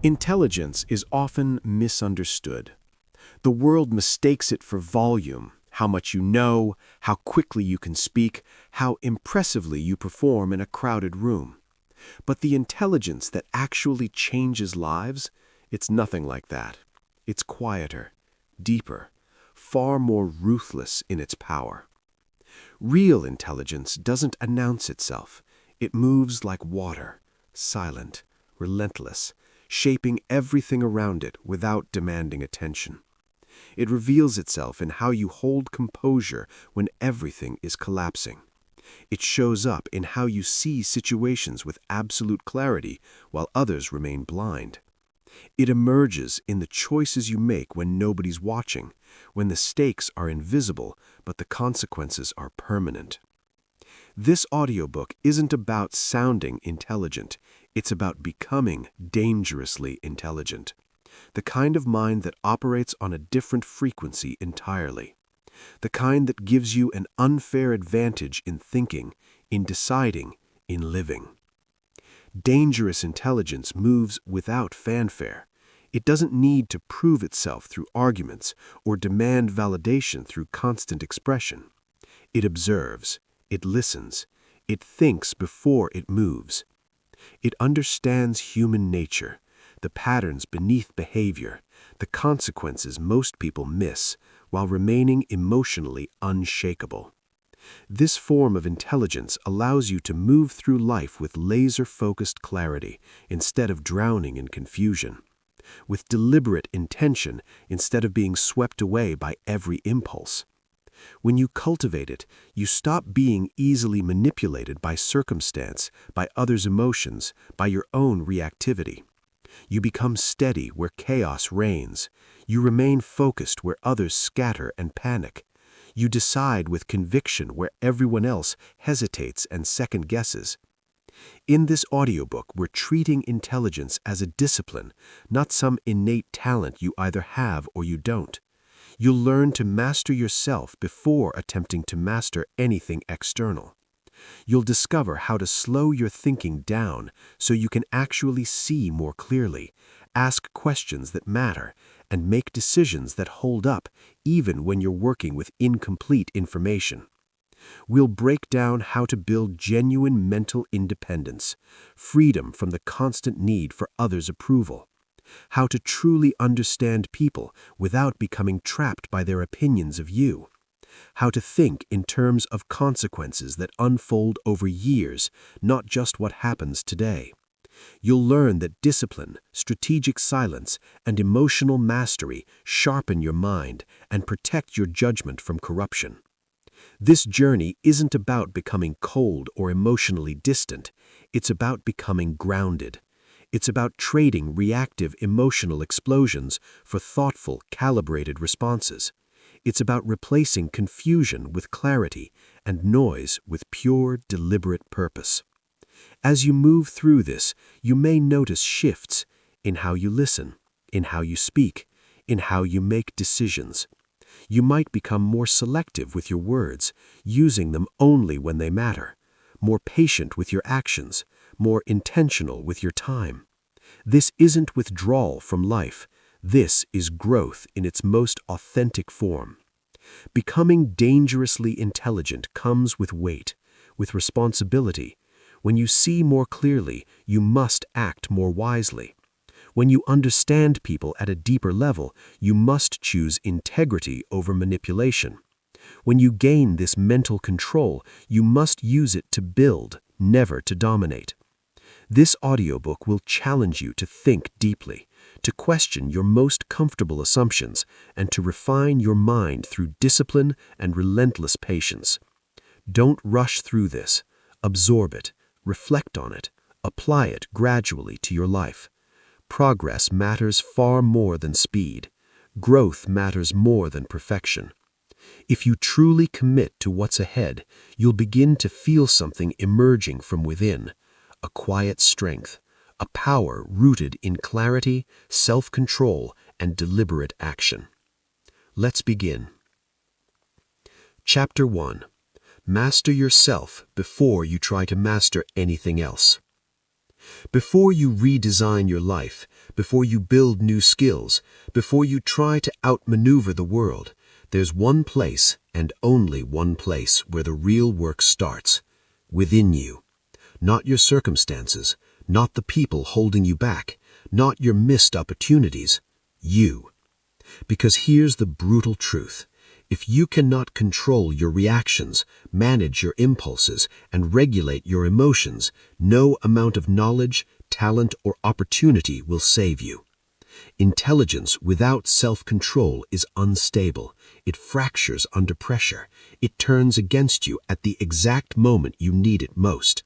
Intelligence is often misunderstood. The world mistakes it for volume, how much you know, how quickly you can speak, how impressively you perform in a crowded room. But the intelligence that actually changes lives, it's nothing like that. It's quieter, deeper, far more ruthless in its power. Real intelligence doesn't announce itself. It moves like water, silent, relentless, shaping everything around it without demanding attention. It reveals itself in how you hold composure when everything is collapsing. It shows up in how you see situations with absolute clarity while others remain blind. It emerges in the choices you make when nobody's watching, when the stakes are invisible but the consequences are permanent. This audiobook isn't about sounding intelligent, it's about becoming dangerously intelligent. The kind of mind that operates on a different frequency entirely. The kind that gives you an unfair advantage in thinking, in deciding, in living. Dangerous intelligence moves without fanfare. It doesn't need to prove itself through arguments or demand validation through constant expression. It observes, it listens, it thinks before it moves. It understands human nature, the patterns beneath behavior, the consequences most people miss, while remaining emotionally unshakable. This form of intelligence allows you to move through life with laser-focused clarity instead of drowning in confusion, with deliberate intention instead of being swept away by every impulse. When you cultivate it, you stop being easily manipulated by circumstance, by others' emotions, by your own reactivity. You become steady where chaos reigns. You remain focused where others scatter and panic. You decide with conviction where everyone else hesitates and second guesses. In this audiobook, we're treating intelligence as a discipline, not some innate talent you either have or you don't. You'll learn to master yourself before attempting to master anything external. You'll discover how to slow your thinking down so you can actually see more clearly, ask questions that matter, and make decisions that hold up even when you're working with incomplete information. We'll break down how to build genuine mental independence, freedom from the constant need for others' approval, how to truly understand people without becoming trapped by their opinions of you, how to think in terms of consequences that unfold over years, not just what happens today. You'll learn that discipline, strategic silence, and emotional mastery sharpen your mind and protect your judgment from corruption. This journey isn't about becoming cold or emotionally distant. It's about becoming grounded. It's about trading reactive emotional explosions for thoughtful, calibrated responses. It's about replacing confusion with clarity and noise with pure, deliberate purpose. As you move through this, you may notice shifts in how you listen, in how you speak, in how you make decisions. You might become more selective with your words, using them only when they matter, more patient with your actions, more intentional with your time. This isn't withdrawal from life. This is growth in its most authentic form. Becoming dangerously intelligent comes with weight, with responsibility. When you see more clearly, you must act more wisely. When you understand people at a deeper level, you must choose integrity over manipulation. When you gain this mental control, you must use it to build, never to dominate. This audiobook will challenge you to think deeply, to question your most comfortable assumptions, and to refine your mind through discipline and relentless patience. Don't rush through this. Absorb it, reflect on it, apply it gradually to your life. Progress matters far more than speed. Growth matters more than perfection. If you truly commit to what's ahead, you'll begin to feel something emerging from within, a quiet strength, a power rooted in clarity, self-control, and deliberate action. Let's begin. Chapter 1. Master yourself before you try to master anything else. Before you redesign your life, before you build new skills, before you try to outmaneuver the world, there's one place and only one place where the real work starts. Within you. Not your circumstances, not the people holding you back, not your missed opportunities. You. Because here's the brutal truth. If you cannot control your reactions, manage your impulses, and regulate your emotions, no amount of knowledge, talent, or opportunity will save you. Intelligence without self-control is unstable. It fractures under pressure. It turns against you at the exact moment you need it most.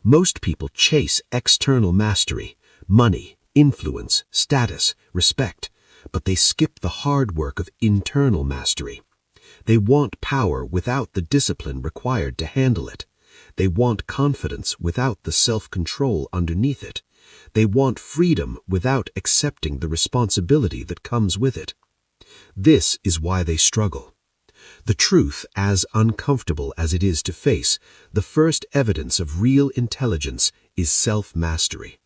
Most people chase external mastery, money, influence, status, respect, but they skip the hard work of internal mastery. They want power without the discipline required to handle it. They want confidence without the self-control underneath it. They want freedom without accepting the responsibility that comes with it. This is why they struggle. The truth, as uncomfortable as it is to face, the first evidence of real intelligence is self-mastery.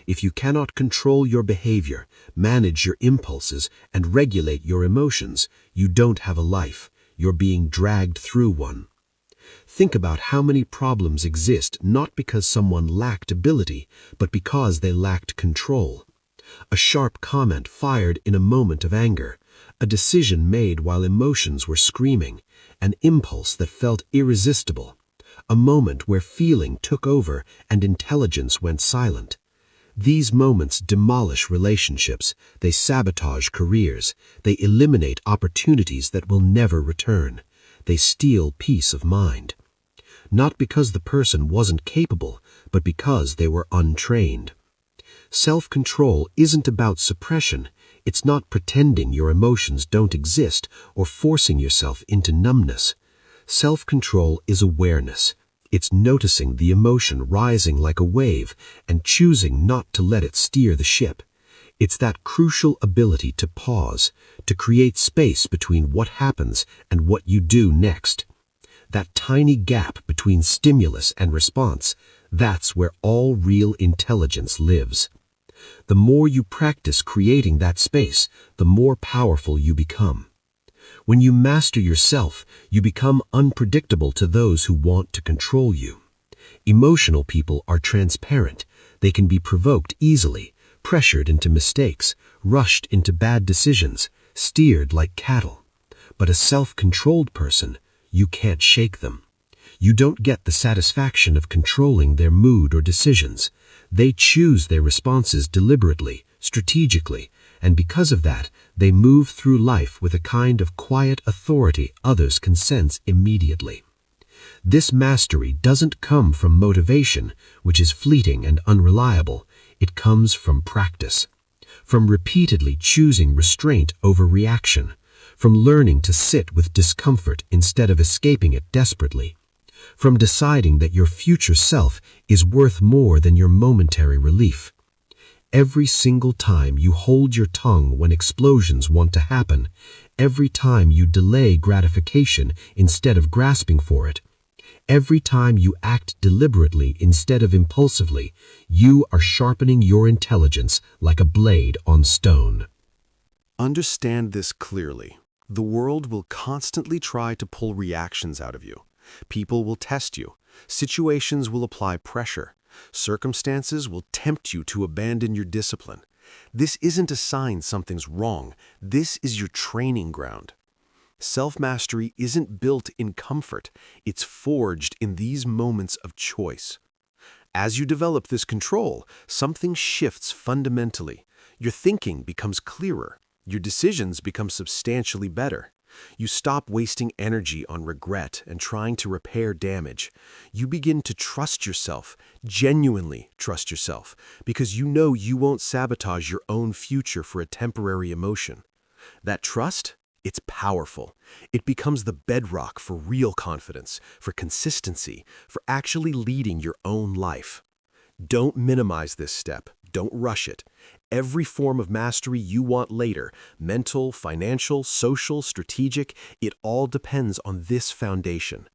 If you cannot control your behavior, manage your impulses, and regulate your emotions, you don't have a life. You're being dragged through one. Think about how many problems exist not because someone lacked ability, but because they lacked control. A sharp comment fired in a moment of anger, a decision made while emotions were screaming, an impulse that felt irresistible, a moment where feeling took over and intelligence went silent. These moments demolish relationships, they sabotage careers, they eliminate opportunities that will never return, they steal peace of mind. Not because the person wasn't capable, but because they were untrained. Self-control isn't about suppression. It's not pretending your emotions don't exist or forcing yourself into numbness. Self-control is awareness. It's noticing the emotion rising like a wave and choosing not to let it steer the ship. It's that crucial ability to pause, to create space between what happens and what you do next. That tiny gap between stimulus and response, that's where all real intelligence lives. The more you practice creating that space, the more powerful you become. When you master yourself, you become unpredictable to those who want to control you. Emotional people are transparent. They can be provoked easily, pressured into mistakes, rushed into bad decisions, steered like cattle. But a self-controlled person, you can't shake them. You don't get the satisfaction of controlling their mood or decisions. They choose their responses deliberately, strategically, and because of that, they move through life with a kind of quiet authority others can sense immediately. This mastery doesn't come from motivation, which is fleeting and unreliable. It comes from practice, from repeatedly choosing restraint over reaction, from learning to sit with discomfort instead of escaping it desperately, from deciding that your future self is worth more than your momentary relief. Every single time you hold your tongue when explosions want to happen, every time you delay gratification instead of grasping for it, every time you act deliberately instead of impulsively, you are sharpening your intelligence like a blade on stone. Understand this clearly. The world will constantly try to pull reactions out of you. People will test you. Situations will apply pressure. Circumstances will tempt you to abandon your discipline. This isn't a sign something's wrong. This is your training ground. Self-mastery isn't built in comfort. It's forged in these moments of choice. As you develop this control, something shifts fundamentally. Your thinking becomes clearer. Your decisions become substantially better. You stop wasting energy on regret and trying to repair damage. You begin to trust yourself, genuinely trust yourself, because you know you won't sabotage your own future for a temporary emotion. That trust, it's powerful. It becomes the bedrock for real confidence, for consistency, for actually leading your own life. Don't minimize this step. Don't rush it. Every form of mastery you want later, mental, financial, social, strategic, it all depends on this foundation.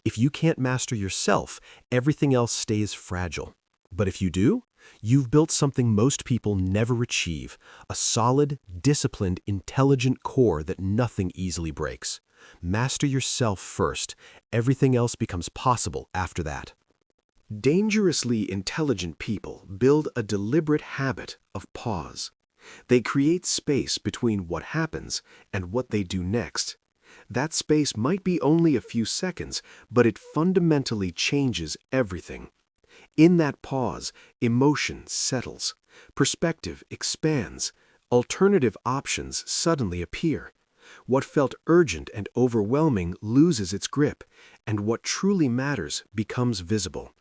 If you can't master yourself, everything else stays fragile. But if you do, You've built something most people never achieve, a solid, disciplined, intelligent core that nothing easily breaks. Master yourself first. Everything else becomes possible after that. Dangerously intelligent people build a deliberate habit of pause. They create space between what happens and what they do next. That space might be only a few seconds, but it fundamentally changes everything. In that pause, emotion settles, perspective expands, alternative options suddenly appear. What felt urgent and overwhelming loses its grip, and what truly matters becomes visible.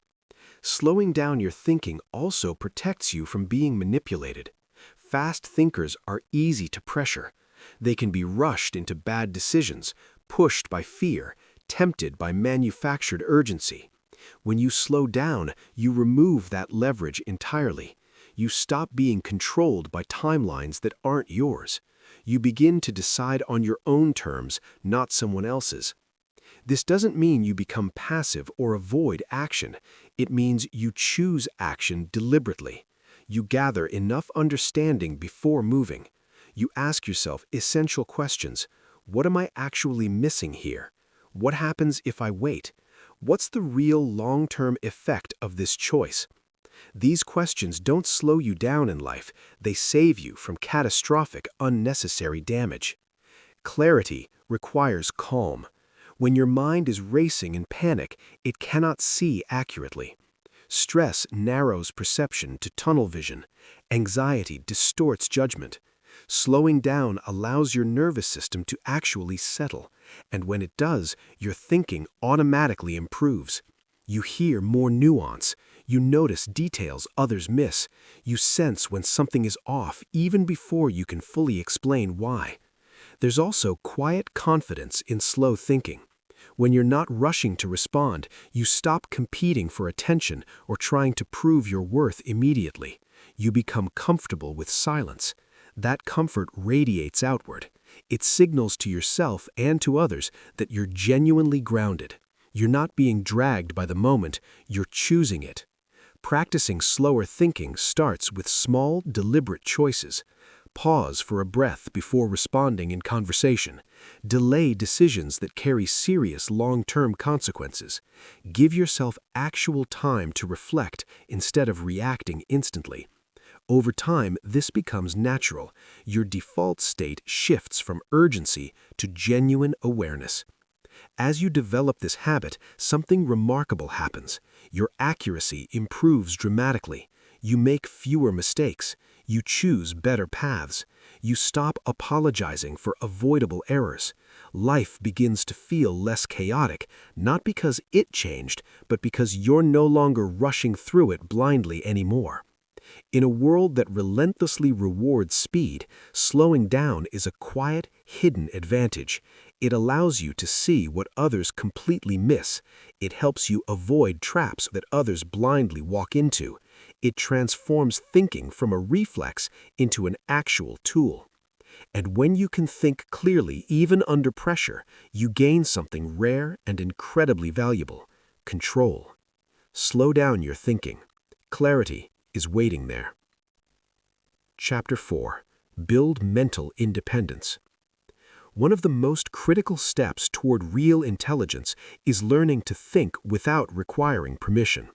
Slowing down your thinking also protects you from being manipulated. Fast thinkers are easy to pressure. They can be rushed into bad decisions, pushed by fear, tempted by manufactured urgency. When you slow down, you remove that leverage entirely. You stop being controlled by timelines that aren't yours. You begin to decide on your own terms, not someone else's. This doesn't mean you become passive or avoid action. It means you choose action deliberately. You gather enough understanding before moving. You ask yourself essential questions. What am I actually missing here? What happens if I wait? What's the real long-term effect of this choice? These questions don't slow you down in life. They save you from catastrophic, unnecessary damage. Clarity requires calm. When your mind is racing in panic, it cannot see accurately. Stress narrows perception to tunnel vision. Anxiety distorts judgment. Slowing down allows your nervous system to actually settle, and when it does, your thinking automatically improves. You hear more nuance. You notice details others miss. You sense when something is off even before you can fully explain why. There's also quiet confidence in slow thinking. When you're not rushing to respond, you stop competing for attention or trying to prove your worth immediately. You become comfortable with silence. That comfort radiates outward. It signals to yourself and to others that you're genuinely grounded. You're not being dragged by the moment, you're choosing it. Practicing slower thinking starts with small, deliberate choices. Pause for a breath before responding in conversation. Delay decisions that carry serious long-term consequences. Give yourself actual time to reflect instead of reacting instantly. Over time, this becomes natural. Your default state shifts from urgency to genuine awareness. As you develop this habit, something remarkable happens. Your accuracy improves dramatically. You make fewer mistakes. You choose better paths. You stop apologizing for avoidable errors. Life begins to feel less chaotic, not because it changed, but because you're no longer rushing through it blindly anymore. In a world that relentlessly rewards speed, slowing down is a quiet, hidden advantage. It allows you to see what others completely miss. It helps you avoid traps that others blindly walk into. It transforms thinking from a reflex into an actual tool. And when you can think clearly even under pressure, you gain something rare and incredibly valuable: control. Slow down your thinking. Clarity is waiting there. Chapter 4. Build mental independence. One of the most critical steps toward real intelligence is learning to think without requiring permission.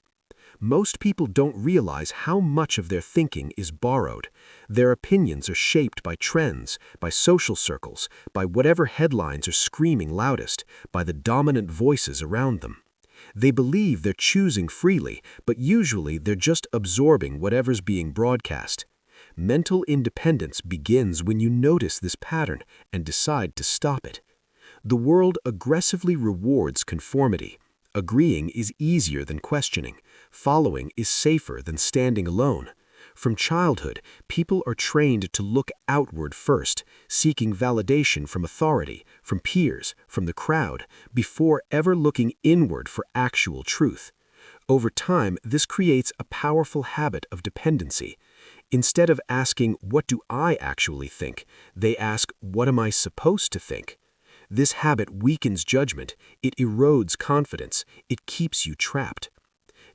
Most people don't realize how much of their thinking is borrowed. Their opinions are shaped by trends, by social circles, by whatever headlines are screaming loudest, by the dominant voices around them. They believe they're choosing freely, but usually they're just absorbing whatever's being broadcast. Mental independence begins when you notice this pattern and decide to stop it. The world aggressively rewards conformity. Agreeing is easier than questioning. Following is safer than standing alone. From childhood, people are trained to look outward first, seeking validation from authority, from peers, from the crowd, before ever looking inward for actual truth. Over time, this creates a powerful habit of dependency. Instead of asking, "What do I actually think?" they ask, "What am I supposed to think?" This habit weakens judgment, it erodes confidence, it keeps you trapped.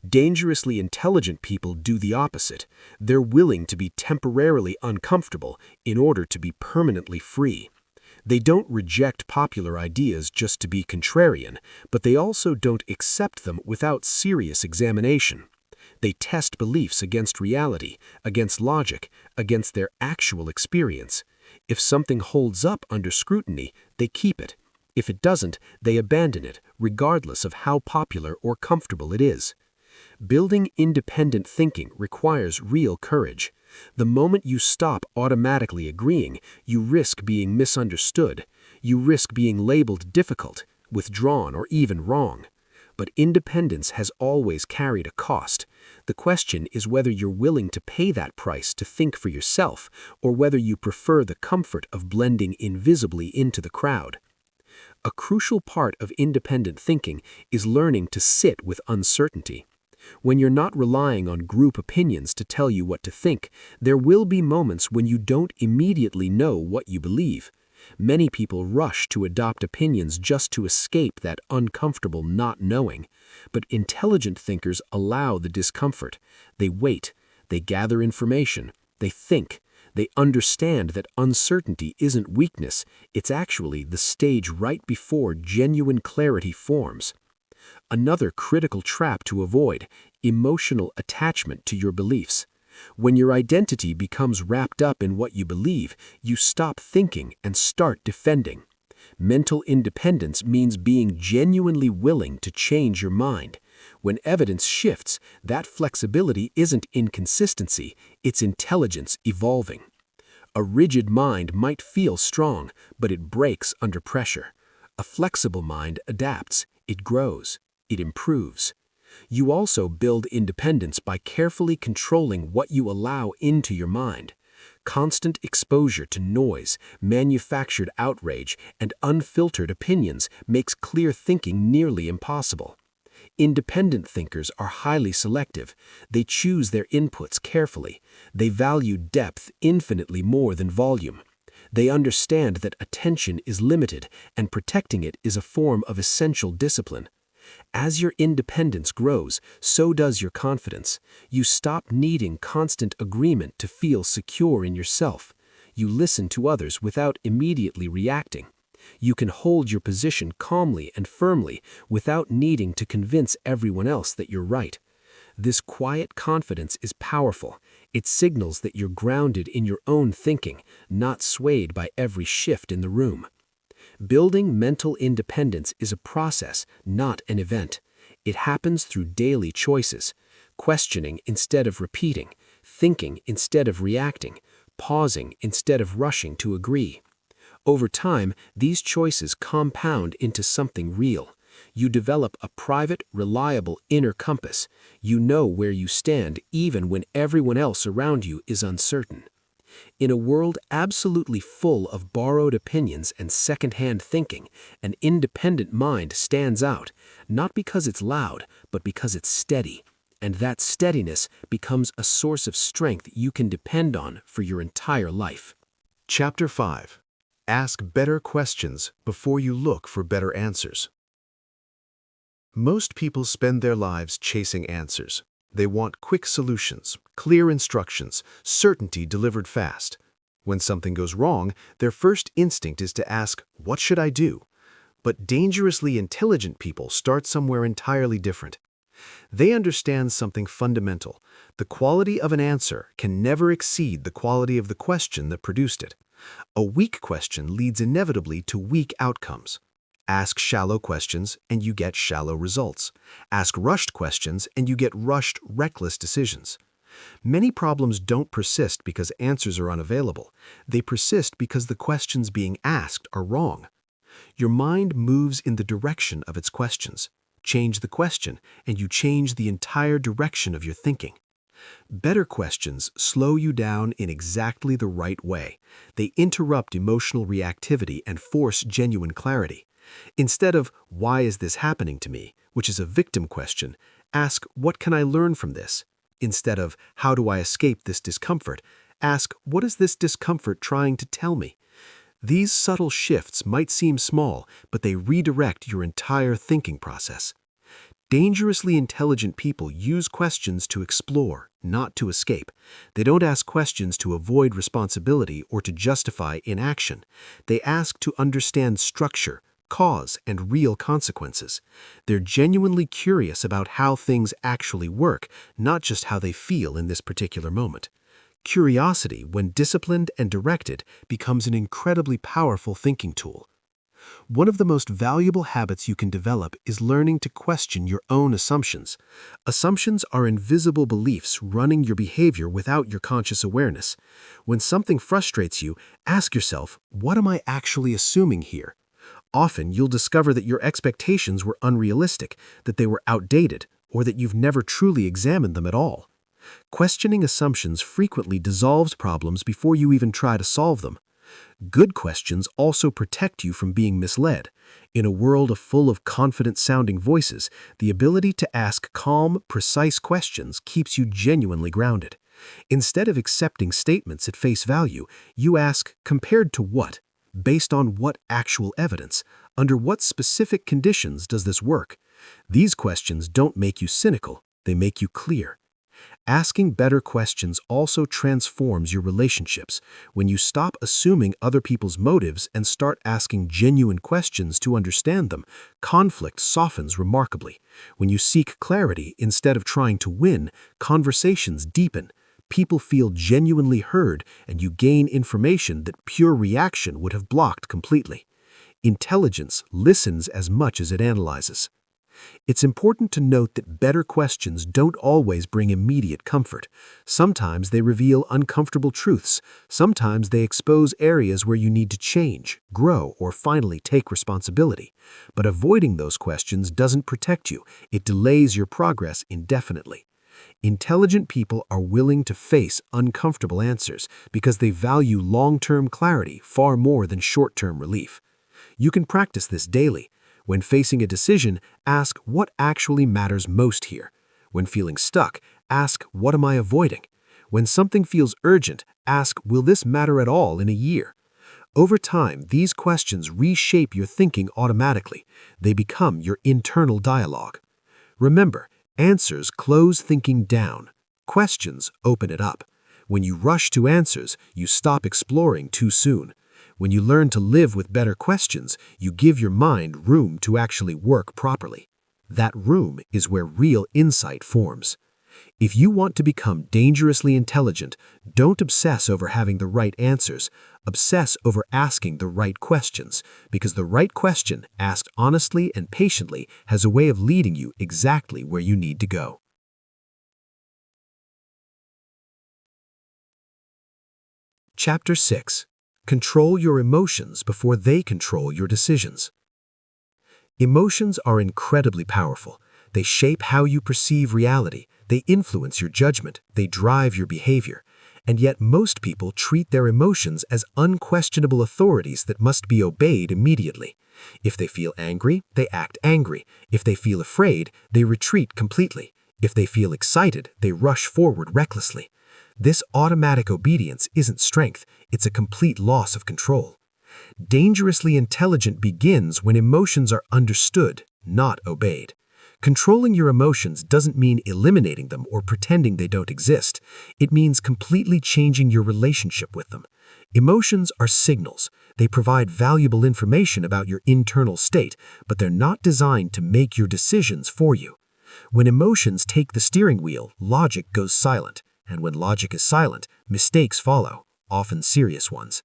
Dangerously intelligent people do the opposite. They're willing to be temporarily uncomfortable in order to be permanently free. They don't reject popular ideas just to be contrarian, but they also don't accept them without serious examination. They test beliefs against reality, against logic, against their actual experience. If something holds up under scrutiny, they keep it. If it doesn't, they abandon it, regardless of how popular or comfortable it is. Building independent thinking requires real courage. The moment you stop automatically agreeing, you risk being misunderstood. You risk being labeled difficult, withdrawn, or even wrong. But independence has always carried a cost. The question is whether you're willing to pay that price to think for yourself, or whether you prefer the comfort of blending invisibly into the crowd. A crucial part of independent thinking is learning to sit with uncertainty. When you're not relying on group opinions to tell you what to think, there will be moments when you don't immediately know what you believe. Many people rush to adopt opinions just to escape that uncomfortable not knowing. But intelligent thinkers allow the discomfort. They wait. They gather information. They think. They understand that uncertainty isn't weakness. It's actually the stage right before genuine clarity forms. Another critical trap to avoid: emotional attachment to your beliefs. When your identity becomes wrapped up in what you believe, you stop thinking and start defending. Mental independence means being genuinely willing to change your mind. When evidence shifts, that flexibility isn't inconsistency, it's intelligence evolving. A rigid mind might feel strong, but it breaks under pressure. A flexible mind adapts, it grows, it improves. You also build independence by carefully controlling what you allow into your mind. Constant exposure to noise, manufactured outrage, and unfiltered opinions makes clear thinking nearly impossible. Independent thinkers are highly selective. They choose their inputs carefully. They value depth infinitely more than volume. They understand that attention is limited, and protecting it is a form of essential discipline. As your independence grows, so does your confidence. You stop needing constant agreement to feel secure in yourself. You listen to others without immediately reacting. You can hold your position calmly and firmly without needing to convince everyone else that you're right. This quiet confidence is powerful. It signals that you're grounded in your own thinking, not swayed by every shift in the room. Building mental independence is a process, not an event. It happens through daily choices: questioning instead of repeating, thinking instead of reacting, pausing instead of rushing to agree. Over time, these choices compound into something real. You develop a private, reliable inner compass. You know where you stand even when everyone else around you is uncertain. In a world absolutely full of borrowed opinions and second-hand thinking, an independent mind stands out, not because it's loud, but because it's steady. And that steadiness becomes a source of strength you can depend on for your entire life. Chapter 5. Ask better questions before you look for better answers. Most people spend their lives chasing answers. They want quick solutions, clear instructions, certainty delivered fast. When something goes wrong, their first instinct is to ask, "What should I do?" But dangerously intelligent people start somewhere entirely different. They understand something fundamental. The quality of an answer can never exceed the quality of the question that produced it. A weak question leads inevitably to weak outcomes. Ask shallow questions and you get shallow results. Ask rushed questions and you get rushed, reckless decisions. Many problems don't persist because answers are unavailable. They persist because the questions being asked are wrong. Your mind moves in the direction of its questions. Change the question and you change the entire direction of your thinking. Better questions slow you down in exactly the right way. They interrupt emotional reactivity and force genuine clarity. Instead of, "Why is this happening to me?" which is a victim question, ask, "What can I learn from this?" Instead of, "How do I escape this discomfort?" ask, "What is this discomfort trying to tell me?" These subtle shifts might seem small, but they redirect your entire thinking process. Dangerously intelligent people use questions to explore, not to escape. They don't ask questions to avoid responsibility or to justify inaction. They ask to understand structure, cause, and real consequences. They're genuinely curious about how things actually work, not just how they feel in this particular moment. Curiosity, when disciplined and directed, becomes an incredibly powerful thinking tool. One of the most valuable habits you can develop is learning to question your own assumptions. Assumptions are invisible beliefs running your behavior without your conscious awareness. When something frustrates you, ask yourself, what am I actually assuming here? Often, you'll discover that your expectations were unrealistic, that they were outdated, or that you've never truly examined them at all. Questioning assumptions frequently dissolves problems before you even try to solve them. Good questions also protect you from being misled. In a world full of confident-sounding voices, the ability to ask calm, precise questions keeps you genuinely grounded. Instead of accepting statements at face value, you ask, compared to what? Based on what actual evidence? Under what specific conditions does this work? These questions don't make you cynical, they make you clear. Asking better questions also transforms your relationships. When you stop assuming other people's motives and start asking genuine questions to understand them, conflict softens remarkably. When you seek clarity instead of trying to win, conversations deepen. People feel genuinely heard, and you gain information that pure reaction would have blocked completely. Intelligence listens as much as it analyzes. It's important to note that better questions don't always bring immediate comfort. Sometimes they reveal uncomfortable truths. Sometimes they expose areas where you need to change, grow, or finally take responsibility. But avoiding those questions doesn't protect you. It delays your progress indefinitely. Intelligent people are willing to face uncomfortable answers because they value long-term clarity far more than short-term relief. You can practice this daily. When facing a decision, ask what actually matters most here. When feeling stuck, ask what am I avoiding? When something feels urgent, ask will this matter at all in a year? Over time, these questions reshape your thinking automatically. They become your internal dialogue. Remember, answers close thinking down. Questions open it up. When you rush to answers, you stop exploring too soon. When you learn to live with better questions, you give your mind room to actually work properly. That room is where real insight forms. If you want to become dangerously intelligent, don't obsess over having the right answers. Obsess over asking the right questions, because the right question, asked honestly and patiently, has a way of leading you exactly where you need to go. Chapter 6. Control your emotions before they control your decisions. Emotions are incredibly powerful. They shape how you perceive reality. They influence your judgment. They drive your behavior. And yet most people treat their emotions as unquestionable authorities that must be obeyed immediately. If they feel angry, they act angry. If they feel afraid, they retreat completely. If they feel excited, they rush forward recklessly. This automatic obedience isn't strength, it's a complete loss of control. Dangerously intelligent begins when emotions are understood, not obeyed. Controlling your emotions doesn't mean eliminating them or pretending they don't exist. It means completely changing your relationship with them. Emotions are signals. They provide valuable information about your internal state, but they're not designed to make your decisions for you. When emotions take the steering wheel, logic goes silent. And when logic is silent, mistakes follow, often serious ones.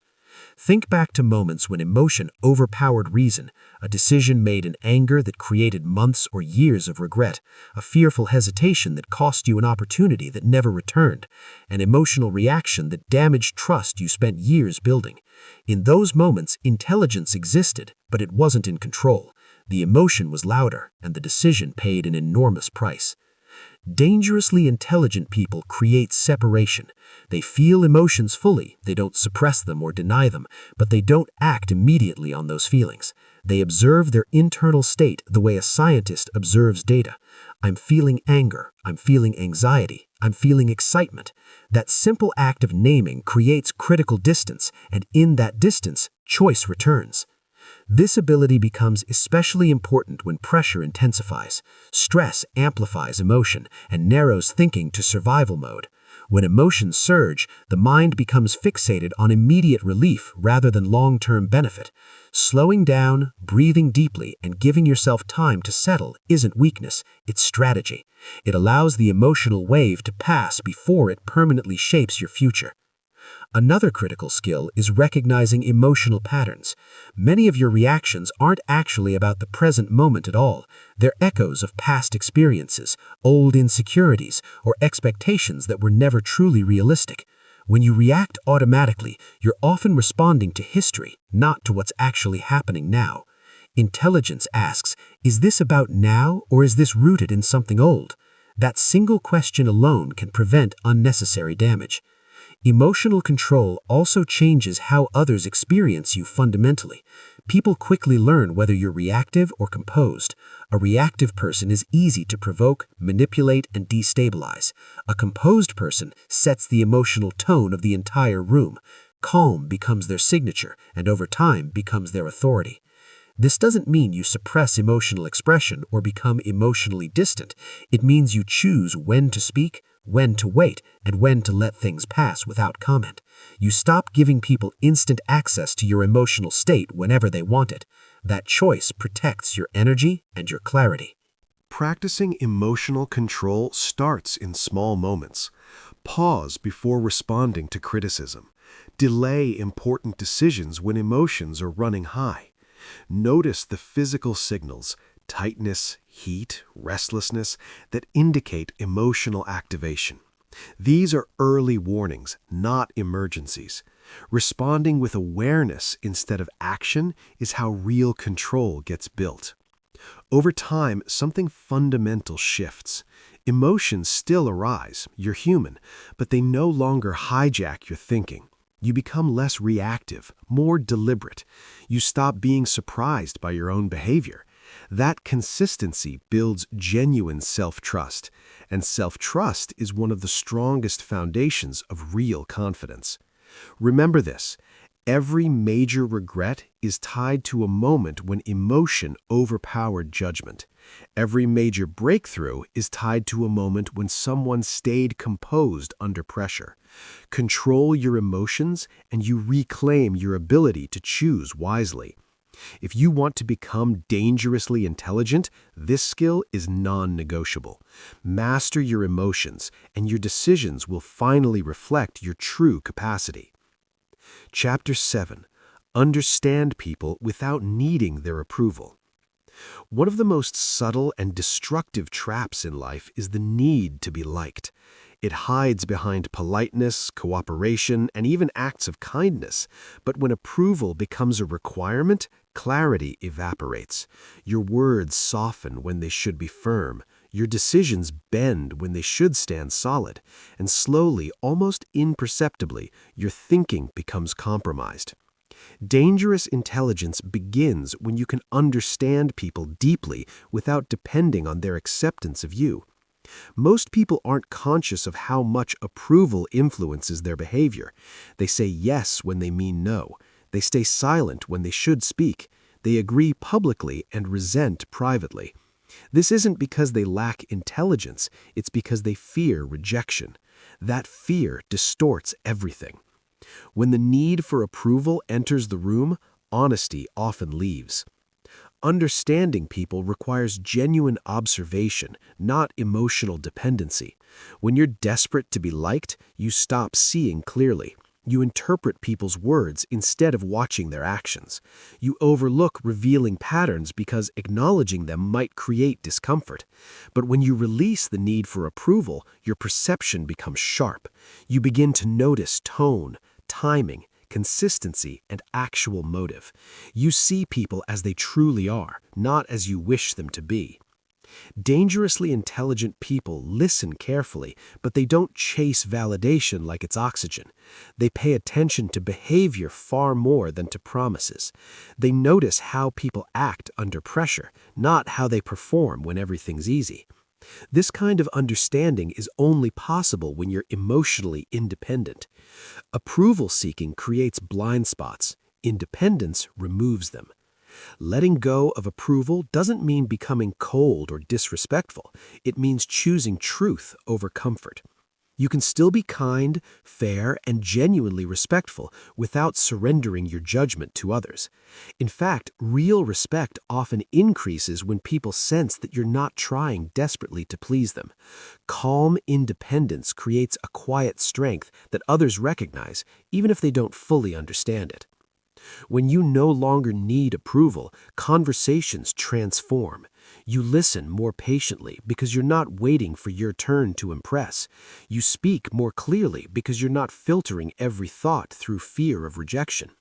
Think back to moments when emotion overpowered reason, a decision made in anger that created months or years of regret, a fearful hesitation that cost you an opportunity that never returned, an emotional reaction that damaged trust you spent years building. In those moments, intelligence existed, but it wasn't in control. The emotion was louder, and the decision paid an enormous price. Dangerously intelligent people create separation. They feel emotions fully, they don't suppress them or deny them, but they don't act immediately on those feelings. They observe their internal state the way a scientist observes data. I'm feeling anger, I'm feeling anxiety, I'm feeling excitement. That simple act of naming creates critical distance, and in that distance, choice returns. This ability becomes especially important when pressure intensifies. Stress amplifies emotion and narrows thinking to survival mode. When emotions surge, the mind becomes fixated on immediate relief rather than long-term benefit. Slowing down, breathing deeply, and giving yourself time to settle isn't weakness, it's strategy. It allows the emotional wave to pass before it permanently shapes your future. Another critical skill is recognizing emotional patterns. Many of your reactions aren't actually about the present moment at all. They're echoes of past experiences, old insecurities, or expectations that were never truly realistic. When you react automatically, you're often responding to history, not to what's actually happening now. Intelligence asks, is this about now or is this rooted in something old? That single question alone can prevent unnecessary damage. Emotional control also changes how others experience you fundamentally. People quickly learn whether you're reactive or composed. A reactive person is easy to provoke, manipulate, and destabilize. A composed person sets the emotional tone of the entire room. Calm becomes their signature, and over time becomes their authority. This doesn't mean you suppress emotional expression or become emotionally distant. It means you choose when to speak, when to wait, and when to let things pass without comment. You stop giving people instant access to your emotional state whenever they want it. That choice protects your energy and your clarity. Practicing emotional control starts in small moments. Pause before responding to criticism. Delay important decisions when emotions are running high. Notice the physical signals, tightness, heat, restlessness, that indicate emotional activation. These are early warnings, not emergencies. Responding with awareness instead of action is how real control gets built. Over time, something fundamental shifts. Emotions still arise, you're human, but they no longer hijack your thinking. You become less reactive, more deliberate. You stop being surprised by your own behavior. That consistency builds genuine self-trust, and self-trust is one of the strongest foundations of real confidence. Remember this, every major regret is tied to a moment when emotion overpowered judgment. Every major breakthrough is tied to a moment when someone stayed composed under pressure. Control your emotions and you reclaim your ability to choose wisely. If you want to become dangerously intelligent, this skill is non-negotiable. Master your emotions, and your decisions will finally reflect your true capacity. Chapter 7. Understand people without needing their approval. One of the most subtle and destructive traps in life is the need to be liked. It hides behind politeness, cooperation, and even acts of kindness. But when approval becomes a requirement, clarity evaporates. Your words soften when they should be firm. Your decisions bend when they should stand solid. And slowly, almost imperceptibly, your thinking becomes compromised. Dangerous intelligence begins when you can understand people deeply without depending on their acceptance of you. Most people aren't conscious of how much approval influences their behavior. They say yes when they mean no. They stay silent when they should speak. They agree publicly and resent privately. This isn't because they lack intelligence, it's because they fear rejection. That fear distorts everything. When the need for approval enters the room, honesty often leaves. Understanding people requires genuine observation, not emotional dependency. When you're desperate to be liked, you stop seeing clearly. You interpret people's words instead of watching their actions. You overlook revealing patterns because acknowledging them might create discomfort. But when you release the need for approval, your perception becomes sharp. You begin to notice tone, timing, consistency, and actual motive. You see people as they truly are, not as you wish them to be. Dangerously intelligent people listen carefully, but they don't chase validation like it's oxygen. They pay attention to behavior far more than to promises. They notice how people act under pressure, not how they perform when everything's easy. This kind of understanding is only possible when you're emotionally independent. Approval seeking creates blind spots. Independence removes them. Letting go of approval doesn't mean becoming cold or disrespectful. It means choosing truth over comfort. You can still be kind, fair, and genuinely respectful without surrendering your judgment to others. In fact, real respect often increases when people sense that you're not trying desperately to please them. Calm independence creates a quiet strength that others recognize, even if they don't fully understand it. When you no longer need approval, conversations transform. You listen more patiently because you're not waiting for your turn to impress. You speak more clearly because you're not filtering every thought through fear of rejection.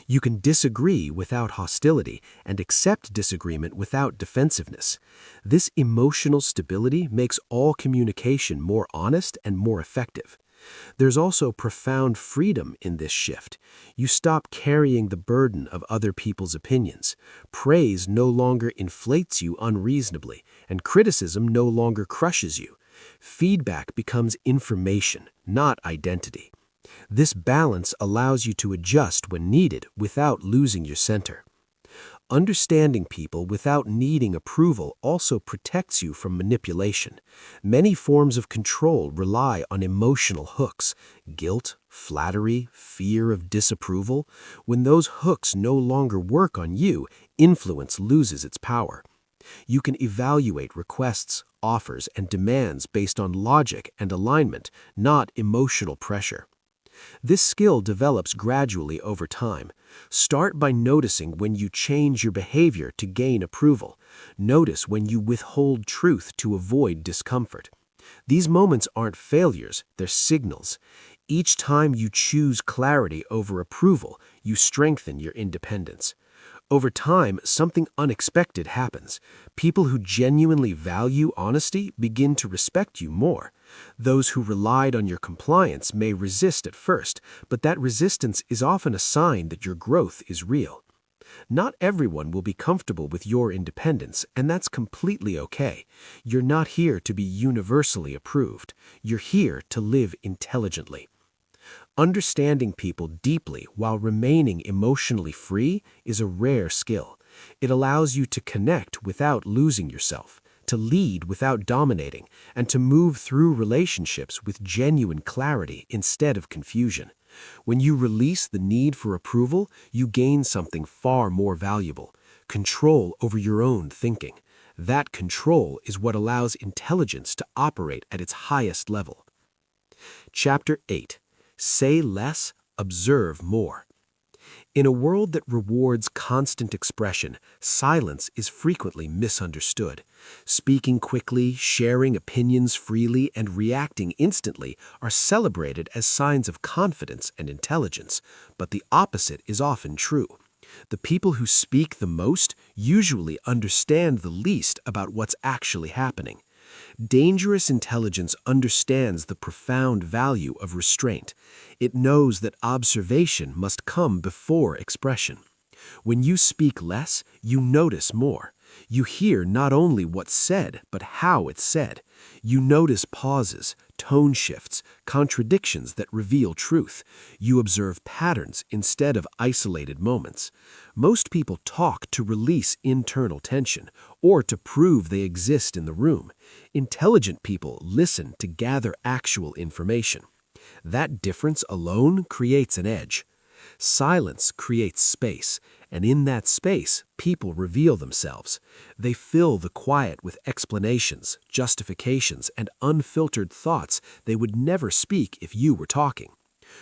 You can disagree without hostility and accept disagreement without defensiveness. This emotional stability makes all communication more honest and more effective. There's also profound freedom in this shift. You stop carrying the burden of other people's opinions. Praise no longer inflates you unreasonably, and criticism no longer crushes you. Feedback becomes information, not identity. This balance allows you to adjust when needed without losing your center. Understanding people without needing approval also protects you from manipulation. Many forms of control rely on emotional hooks: guilt, flattery, fear of disapproval. When those hooks no longer work on you, influence loses its power. You can evaluate requests, offers, and demands based on logic and alignment, not emotional pressure. This skill develops gradually over time. Start by noticing when you change your behavior to gain approval. Notice when you withhold truth to avoid discomfort. These moments aren't failures, they're signals. Each time you choose clarity over approval, you strengthen your independence. Over time, something unexpected happens. People who genuinely value honesty begin to respect you more. Those who relied on your compliance may resist at first, but that resistance is often a sign that your growth is real. Not everyone will be comfortable with your independence, and that's completely okay. You're not here to be universally approved. You're here to live intelligently. Understanding people deeply while remaining emotionally free is a rare skill. It allows you to connect without losing yourself, to lead without dominating, and to move through relationships with genuine clarity instead of confusion. When you release the need for approval, you gain something far more valuable: control over your own thinking. That control is what allows intelligence to operate at its highest level. Chapter 8. Say less, observe more. In a world that rewards constant expression, silence is frequently misunderstood. Speaking quickly, sharing opinions freely, and reacting instantly are celebrated as signs of confidence and intelligence, but the opposite is often true. The people who speak the most usually understand the least about what's actually happening. Dangerous intelligence understands the profound value of restraint. It knows that observation must come before expression. When you speak less, you notice more. You hear not only what's said, but how it's said. You notice pauses, tone shifts, contradictions that reveal truth. You observe patterns instead of isolated moments. Most people talk to release internal tension or to prove they exist in the room. Intelligent people listen to gather actual information. That difference alone creates an edge. Silence creates space, and in that space, people reveal themselves. They fill the quiet with explanations, justifications, and unfiltered thoughts they would never speak if you were talking.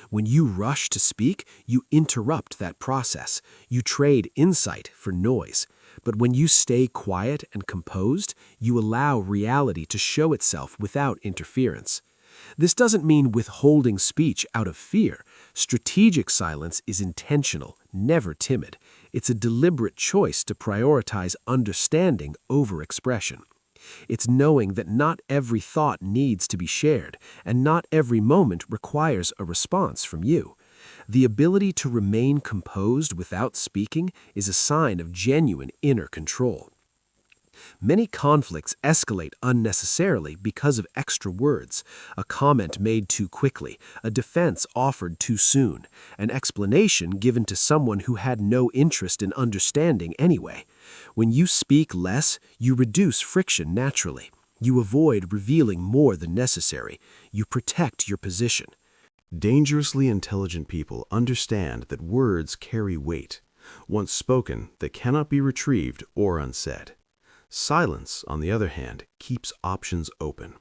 When you rush to speak, you interrupt that process. You trade insight for noise. But when you stay quiet and composed, you allow reality to show itself without interference. This doesn't mean withholding speech out of fear. Strategic silence is intentional, never timid. It's a deliberate choice to prioritize understanding over expression. It's knowing that not every thought needs to be shared, and not every moment requires a response from you. The ability to remain composed without speaking is a sign of genuine inner control. Many conflicts escalate unnecessarily because of extra words, a comment made too quickly, a defense offered too soon, an explanation given to someone who had no interest in understanding anyway. When you speak less, you reduce friction naturally. You avoid revealing more than necessary. You protect your position. Dangerously intelligent people understand that words carry weight. Once spoken, they cannot be retrieved or unsaid. Silence, on the other hand, keeps options open.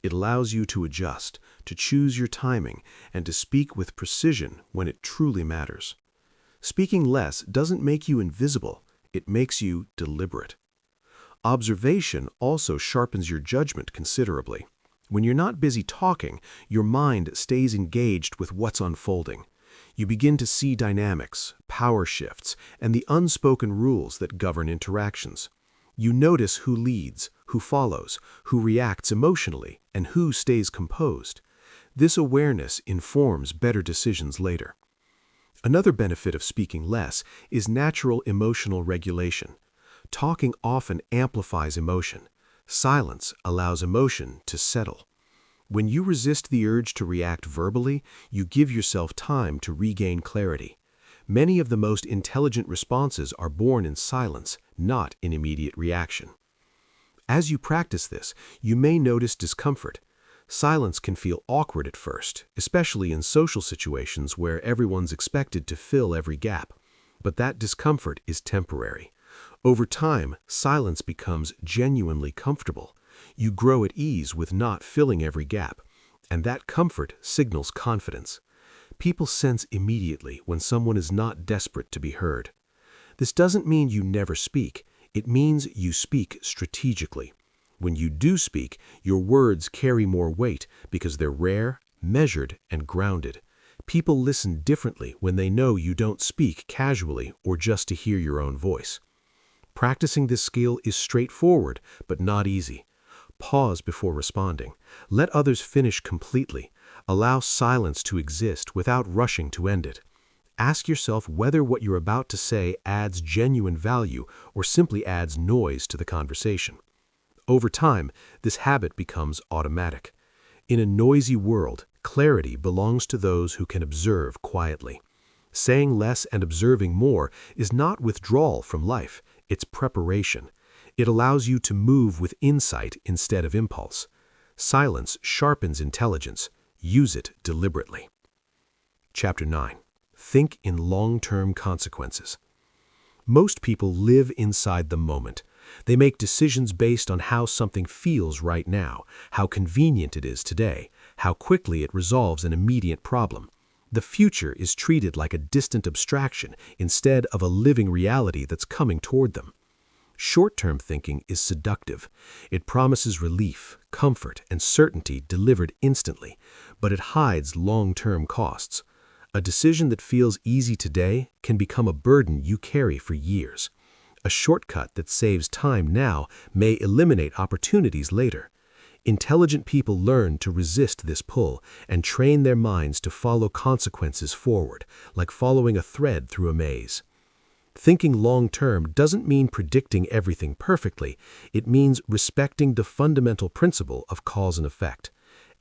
It allows you to adjust, to choose your timing, and to speak with precision when it truly matters. Speaking less doesn't make you invisible, it makes you deliberate. Observation also sharpens your judgment considerably. When you're not busy talking, your mind stays engaged with what's unfolding. You begin to see dynamics, power shifts, and the unspoken rules that govern interactions. You notice who leads, who follows, who reacts emotionally, and who stays composed. This awareness informs better decisions later. Another benefit of speaking less is natural emotional regulation. Talking often amplifies emotion. Silence allows emotion to settle. When you resist the urge to react verbally, you give yourself time to regain clarity. Many of the most intelligent responses are born in silence, not in immediate reaction. As you practice this, you may notice discomfort. Silence can feel awkward at first, especially in social situations where everyone's expected to fill every gap. But that discomfort is temporary. Over time, silence becomes genuinely comfortable. You grow at ease with not filling every gap, and that comfort signals confidence. People sense immediately when someone is not desperate to be heard. This doesn't mean you never speak. It means you speak strategically. When you do speak, your words carry more weight because they're rare, measured, and grounded. People listen differently when they know you don't speak casually or just to hear your own voice. Practicing this skill is straightforward, but not easy. Pause before responding. Let others finish completely. Allow silence to exist without rushing to end it. Ask yourself whether what you're about to say adds genuine value or simply adds noise to the conversation. Over time, this habit becomes automatic. In a noisy world, clarity belongs to those who can observe quietly. Saying less and observing more is not withdrawal from life, it's preparation. It allows you to move with insight instead of impulse. Silence sharpens intelligence. Use it deliberately. Chapter 9. Think in long-term consequences. Most people live inside the moment. They make decisions based on how something feels right now, how convenient it is today, how quickly it resolves an immediate problem. The future is treated like a distant abstraction instead of a living reality that's coming toward them. Short-term thinking is seductive. It promises relief, comfort, and certainty delivered instantly, but it hides long-term costs. A decision that feels easy today can become a burden you carry for years. A shortcut that saves time now may eliminate opportunities later. Intelligent people learn to resist this pull and train their minds to follow consequences forward, like following a thread through a maze. Thinking long-term doesn't mean predicting everything perfectly. It means respecting the fundamental principle of cause and effect.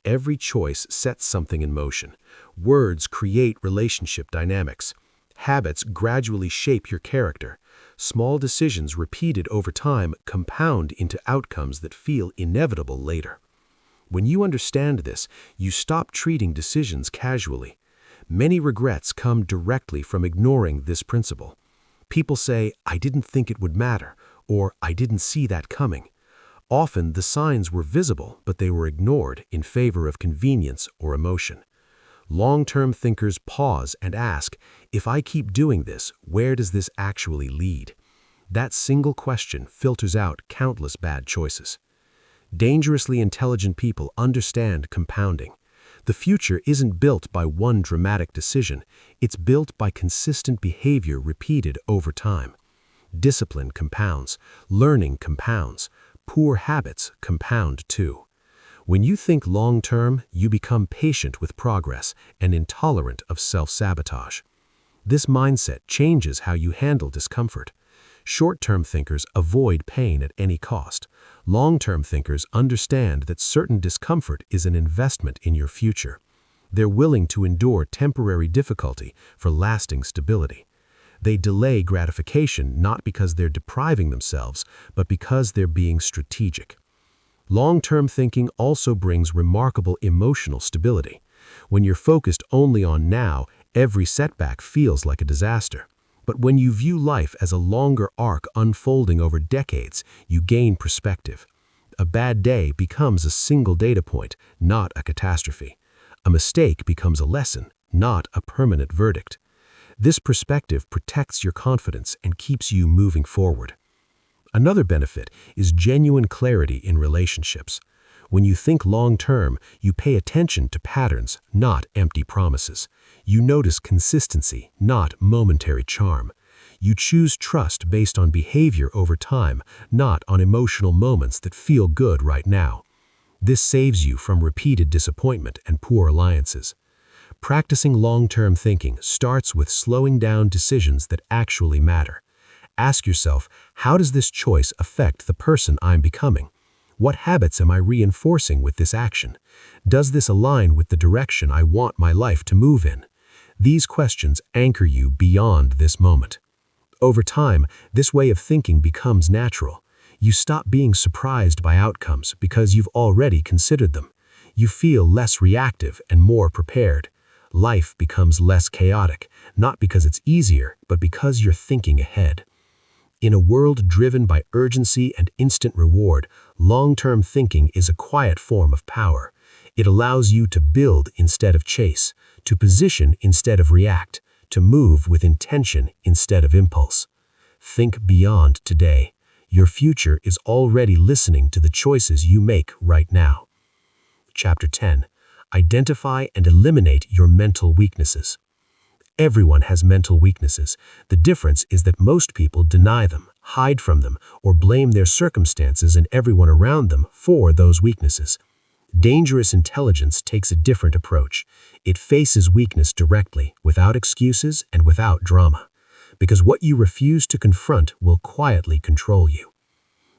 Every choice sets something in motion. Words create relationship dynamics. Habits gradually shape your character. Small decisions repeated over time compound into outcomes that feel inevitable later. When you understand this, you stop treating decisions casually. Many regrets come directly from ignoring this principle. People say, "I didn't think it would matter," or "I didn't see that coming." Often the signs were visible, but they were ignored in favor of convenience or emotion. Long-term thinkers pause and ask, if I keep doing this, where does this actually lead? That single question filters out countless bad choices. Dangerously intelligent people understand compounding. The future isn't built by one dramatic decision, it's built by consistent behavior repeated over time. Discipline compounds, learning compounds, poor habits compound too. When you think long-term, you become patient with progress and intolerant of self-sabotage. This mindset changes how you handle discomfort. Short-term thinkers avoid pain at any cost. Long-term thinkers understand that certain discomfort is an investment in your future. They're willing to endure temporary difficulty for lasting stability. They delay gratification not because they're depriving themselves, but because they're being strategic. Long-term thinking also brings remarkable emotional stability. When you're focused only on now, every setback feels like a disaster. But when you view life as a longer arc unfolding over decades, you gain perspective. A bad day becomes a single data point, not a catastrophe. A mistake becomes a lesson, not a permanent verdict. This perspective protects your confidence and keeps you moving forward. Another benefit is genuine clarity in relationships. When you think long-term, you pay attention to patterns, not empty promises. You notice consistency, not momentary charm. You choose trust based on behavior over time, not on emotional moments that feel good right now. This saves you from repeated disappointment and poor alliances. Practicing long-term thinking starts with slowing down decisions that actually matter. Ask yourself, how does this choice affect the person I'm becoming? What habits am I reinforcing with this action? Does this align with the direction I want my life to move in? These questions anchor you beyond this moment. Over time, this way of thinking becomes natural. You stop being surprised by outcomes because you've already considered them. You feel less reactive and more prepared. Life becomes less chaotic, not because it's easier, but because you're thinking ahead. In a world driven by urgency and instant reward, long-term thinking is a quiet form of power. It allows you to build instead of chase, to position instead of react, to move with intention instead of impulse. Think beyond today. Your future is already listening to the choices you make right now. Chapter 10. Identify and eliminate your mental weaknesses. Everyone has mental weaknesses. The difference is that most people deny them, hide from them, or blame their circumstances and everyone around them for those weaknesses. Dangerous intelligence takes a different approach. It faces weakness directly, without excuses and without drama. Because what you refuse to confront will quietly control you.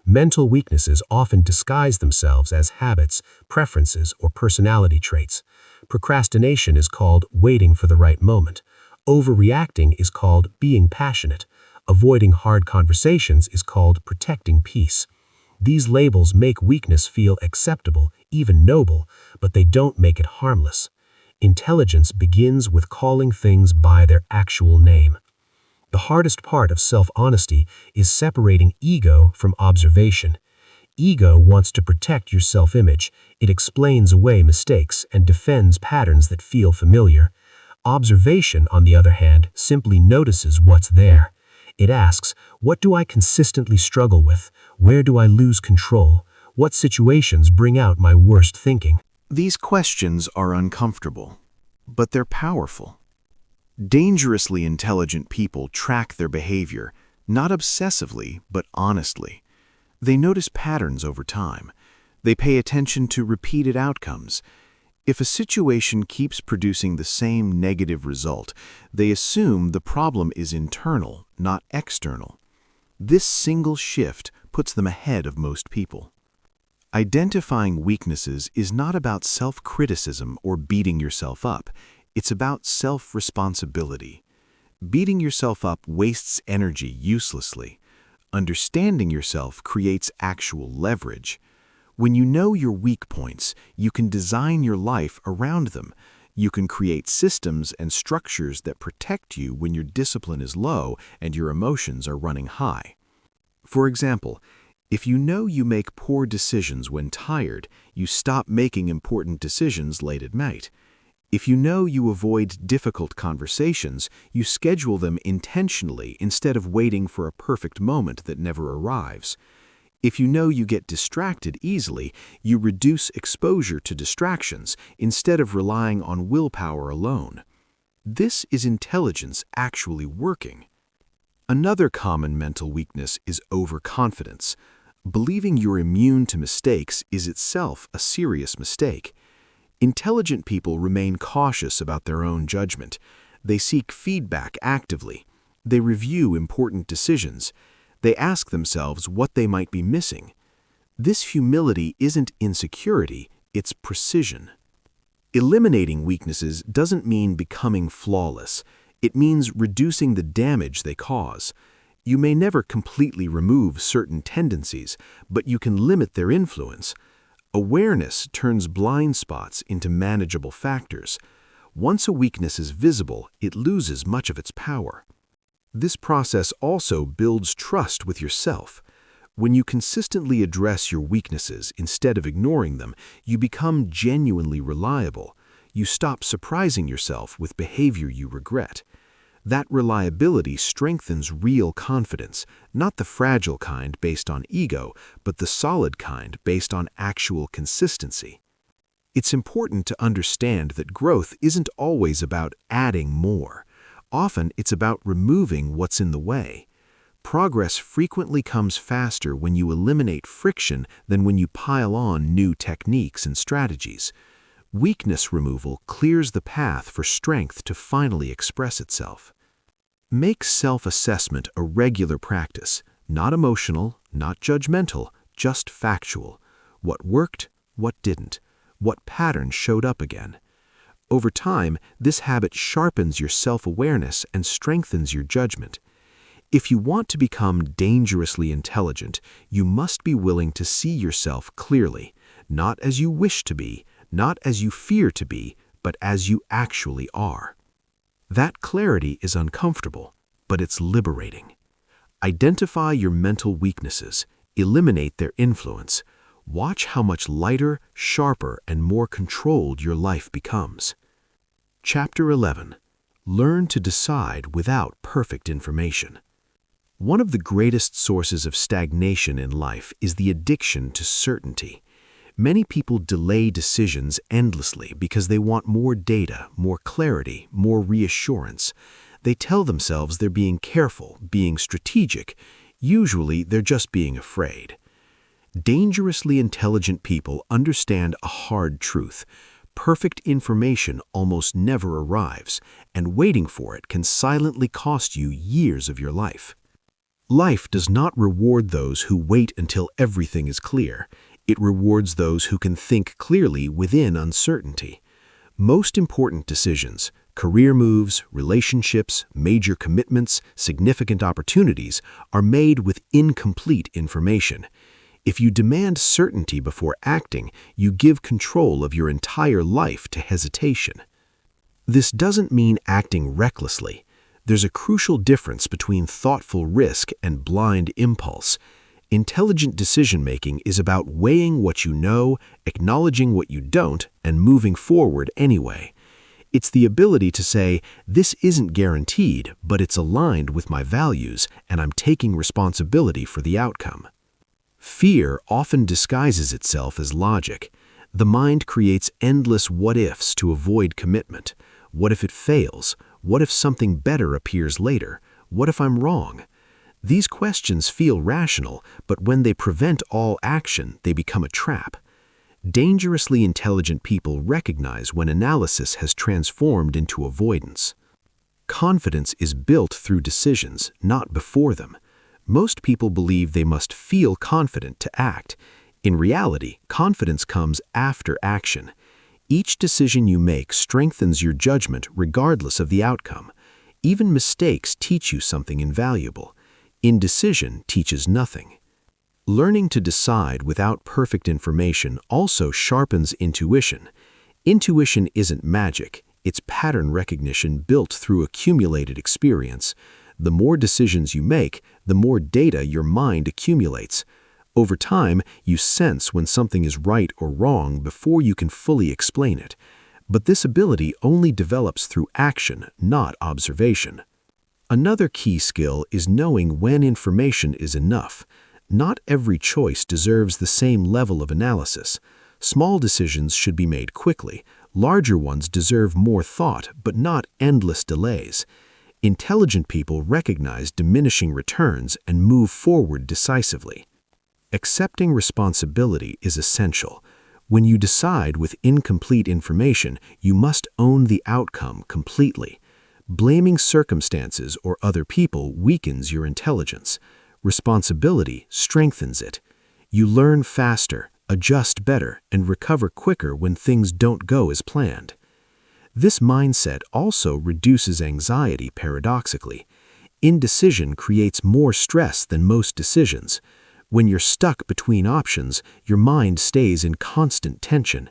Mental weaknesses often disguise themselves as habits, preferences, or personality traits. Procrastination is called waiting for the right moment. Overreacting is called being passionate. Avoiding hard conversations is called protecting peace. These labels make weakness feel acceptable, even noble, but they don't make it harmless. Intelligence begins with calling things by their actual name. The hardest part of self-honesty is separating ego from observation. Ego wants to protect your self-image. It explains away mistakes and defends patterns that feel familiar. Observation, on the other hand, simply notices what's there. It asks, what do I consistently struggle with? Where do I lose control? What situations bring out my worst thinking? These questions are uncomfortable, but they're powerful. Dangerously intelligent people track their behavior, not obsessively, but honestly. They notice patterns over time. They pay attention to repeated outcomes. If a situation keeps producing the same negative result, they assume the problem is internal, not external. This single shift puts them ahead of most people. Identifying weaknesses is not about self-criticism or beating yourself up. It's about self-responsibility. Beating yourself up wastes energy uselessly. Understanding yourself creates actual leverage. When you know your weak points, you can design your life around them. You can create systems and structures that protect you when your discipline is low and your emotions are running high. For example, if you know you make poor decisions when tired, you stop making important decisions late at night. If you know you avoid difficult conversations, you schedule them intentionally instead of waiting for a perfect moment that never arrives. If you know you get distracted easily, you reduce exposure to distractions instead of relying on willpower alone. This is intelligence actually working. Another common mental weakness is overconfidence. Believing you're immune to mistakes is itself a serious mistake. Intelligent people remain cautious about their own judgment. They seek feedback actively. They review important decisions. They ask themselves what they might be missing. This humility isn't insecurity, it's precision. Eliminating weaknesses doesn't mean becoming flawless. It means reducing the damage they cause. You may never completely remove certain tendencies, but you can limit their influence. Awareness turns blind spots into manageable factors. Once a weakness is visible, it loses much of its power. This process also builds trust with yourself. When you consistently address your weaknesses instead of ignoring them, you become genuinely reliable. You stop surprising yourself with behavior you regret. That reliability strengthens real confidence, not the fragile kind based on ego, but the solid kind based on actual consistency. It's important to understand that growth isn't always about adding more. Often it's about removing what's in the way. Progress frequently comes faster when you eliminate friction than when you pile on new techniques and strategies. Weakness removal clears the path for strength to finally express itself. Make self-assessment a regular practice, not emotional, not judgmental, just factual. What worked, what didn't, what pattern showed up again. Over time, this habit sharpens your self-awareness and strengthens your judgment. If you want to become dangerously intelligent, you must be willing to see yourself clearly, not as you wish to be, not as you fear to be, but as you actually are. That clarity is uncomfortable, but it's liberating. Identify your mental weaknesses, eliminate their influence. Watch how much lighter, sharper, and more controlled your life becomes. Chapter 11. Learn to decide without perfect information. One of the greatest sources of stagnation in life is the addiction to certainty. Many people delay decisions endlessly because they want more data, more clarity, more reassurance. They tell themselves they're being careful, being strategic. Usually, they're just being afraid. Dangerously intelligent people understand a hard truth. Perfect information almost never arrives, and waiting for it can silently cost you years of your life. Life does not reward those who wait until everything is clear. It rewards those who can think clearly within uncertainty. Most important decisions, career moves, relationships, major commitments, significant opportunities, are made with incomplete information. If you demand certainty before acting, you give control of your entire life to hesitation. This doesn't mean acting recklessly. There's a crucial difference between thoughtful risk and blind impulse. Intelligent decision-making is about weighing what you know, acknowledging what you don't, and moving forward anyway. It's the ability to say, this isn't guaranteed, but it's aligned with my values, and I'm taking responsibility for the outcome. Fear often disguises itself as logic. The mind creates endless what-ifs to avoid commitment. What if it fails? What if something better appears later? What if I'm wrong? These questions feel rational, but when they prevent all action, they become a trap. Dangerously intelligent people recognize when analysis has transformed into avoidance. Confidence is built through decisions, not before them. Most people believe they must feel confident to act. In reality, confidence comes after action. Each decision you make strengthens your judgment regardless of the outcome. Even mistakes teach you something invaluable. Indecision teaches nothing. Learning to decide without perfect information also sharpens intuition. Intuition isn't magic. It's pattern recognition built through accumulated experience. The more decisions you make, the more data your mind accumulates. Over time, you sense when something is right or wrong before you can fully explain it. But this ability only develops through action, not observation. Another key skill is knowing when information is enough. Not every choice deserves the same level of analysis. Small decisions should be made quickly. Larger ones deserve more thought, but not endless delays. Intelligent people recognize diminishing returns and move forward decisively. Accepting responsibility is essential. When you decide with incomplete information, you must own the outcome completely. Blaming circumstances or other people weakens your intelligence. Responsibility strengthens it. You learn faster, adjust better, and recover quicker when things don't go as planned. This mindset also reduces anxiety paradoxically. Indecision creates more stress than most decisions. When you're stuck between options, your mind stays in constant tension.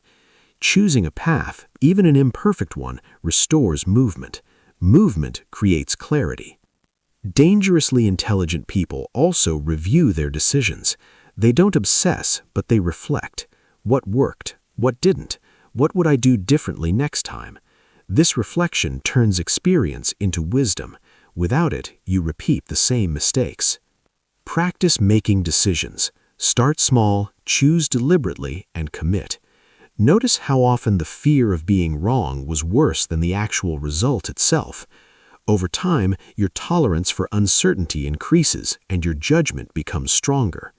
Choosing a path, even an imperfect one, restores movement. Movement creates clarity. Dangerously intelligent people also review their decisions. They don't obsess, but they reflect. What worked? What didn't? What would I do differently next time? This reflection turns experience into wisdom. Without it, you repeat the same mistakes. Practice making decisions. Start small, choose deliberately, and commit. Notice how often the fear of being wrong was worse than the actual result itself. Over time, your tolerance for uncertainty increases and your judgment becomes stronger.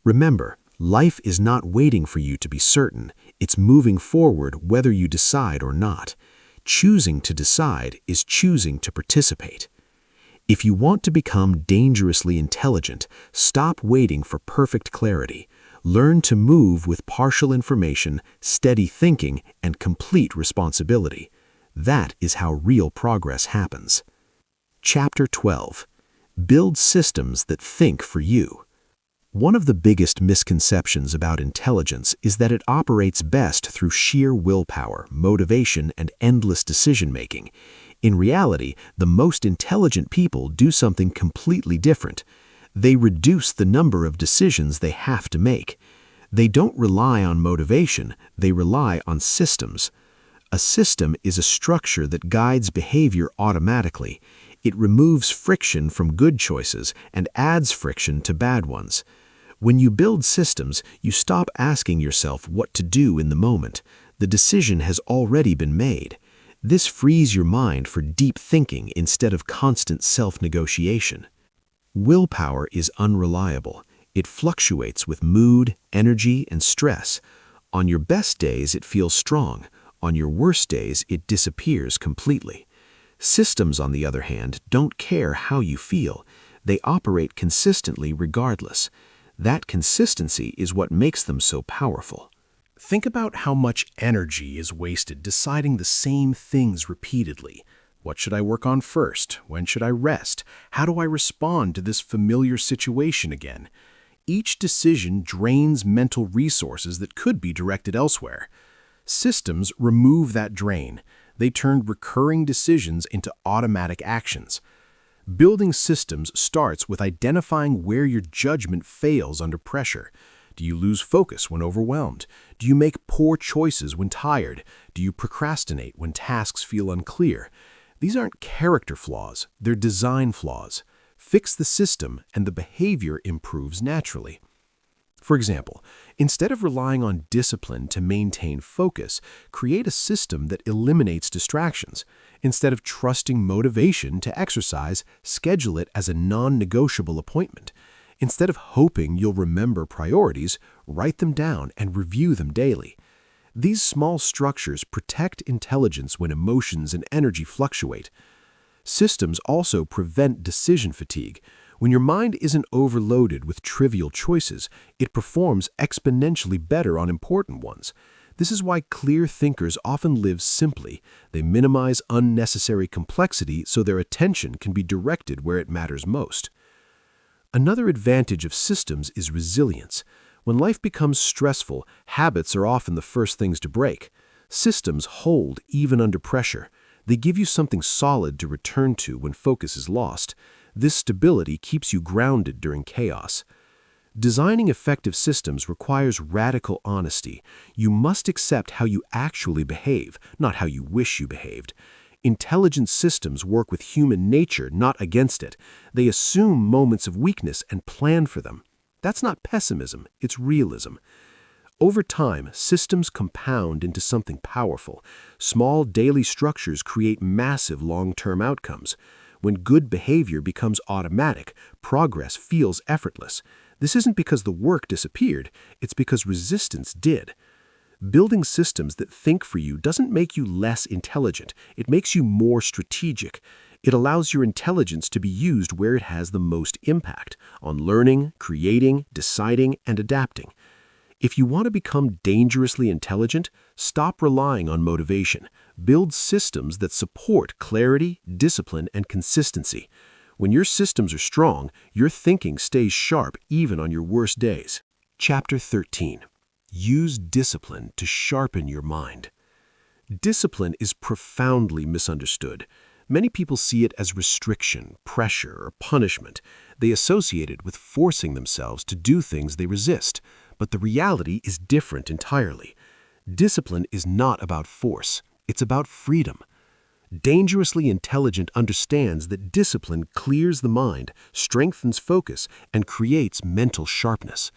Remember, life is not waiting for you to be certain. It's moving forward whether you decide or not. Choosing to decide is choosing to participate. If you want to become dangerously intelligent, stop waiting for perfect clarity. Learn to move with partial information, steady thinking, and complete responsibility. That is how real progress happens. Chapter 12. Build systems that think for you. One of the biggest misconceptions about intelligence is that it operates best through sheer willpower, motivation, and endless decision-making. In reality, the most intelligent people do something completely different. They reduce the number of decisions they have to make. They don't rely on motivation, they rely on systems. A system is a structure that guides behavior automatically. It removes friction from good choices and adds friction to bad ones. When you build systems, you stop asking yourself what to do in the moment. The decision has already been made. This frees your mind for deep thinking instead of constant self-negotiation. Willpower is unreliable. It fluctuates with mood, energy, and stress. On your best days, it feels strong. On your worst days, it disappears completely. Systems, on the other hand, don't care how you feel. They operate consistently regardless. That consistency is what makes them so powerful. Think about how much energy is wasted deciding the same things repeatedly. What should I work on first? When should I rest? How do I respond to this familiar situation again? Each decision drains mental resources that could be directed elsewhere. Systems remove that drain. They turn recurring decisions into automatic actions. Building systems starts with identifying where your judgment fails under pressure. Do you lose focus when overwhelmed? Do you make poor choices when tired? Do you procrastinate when tasks feel unclear? These aren't character flaws, they're design flaws. Fix the system and the behavior improves naturally. For example, instead of relying on discipline to maintain focus, create a system that eliminates distractions. Instead of trusting motivation to exercise, schedule it as a non-negotiable appointment. Instead of hoping you'll remember priorities, write them down and review them daily. These small structures protect intelligence when emotions and energy fluctuate. Systems also prevent decision fatigue. When your mind isn't overloaded with trivial choices, it performs exponentially better on important ones. This is why clear thinkers often live simply. They minimize unnecessary complexity so their attention can be directed where it matters most. Another advantage of systems is resilience. When life becomes stressful, habits are often the first things to break. Systems hold even under pressure. They give you something solid to return to when focus is lost. This stability keeps you grounded during chaos. Designing effective systems requires radical honesty. You must accept how you actually behave, not how you wish you behaved. Intelligent systems work with human nature, not against it. They assume moments of weakness and plan for them. That's not pessimism, it's realism. Over time, systems compound into something powerful. Small daily structures create massive long-term outcomes. When good behavior becomes automatic, progress feels effortless. This isn't because the work disappeared, it's because resistance did. Building systems that think for you doesn't make you less intelligent, it makes you more strategic. It allows your intelligence to be used where it has the most impact, on learning, creating, deciding, and adapting. If you want to become dangerously intelligent, stop relying on motivation. Build systems that support clarity, discipline, and consistency. When your systems are strong, your thinking stays sharp even on your worst days. Chapter 13. Use discipline to sharpen your mind. Discipline is profoundly misunderstood. Many people see it as restriction, pressure, or punishment. They associate it with forcing themselves to do things they resist. But the reality is different entirely. Discipline is not about force. It's about freedom. Dangerously intelligent understands that discipline clears the mind, strengthens focus, and creates mental sharpness.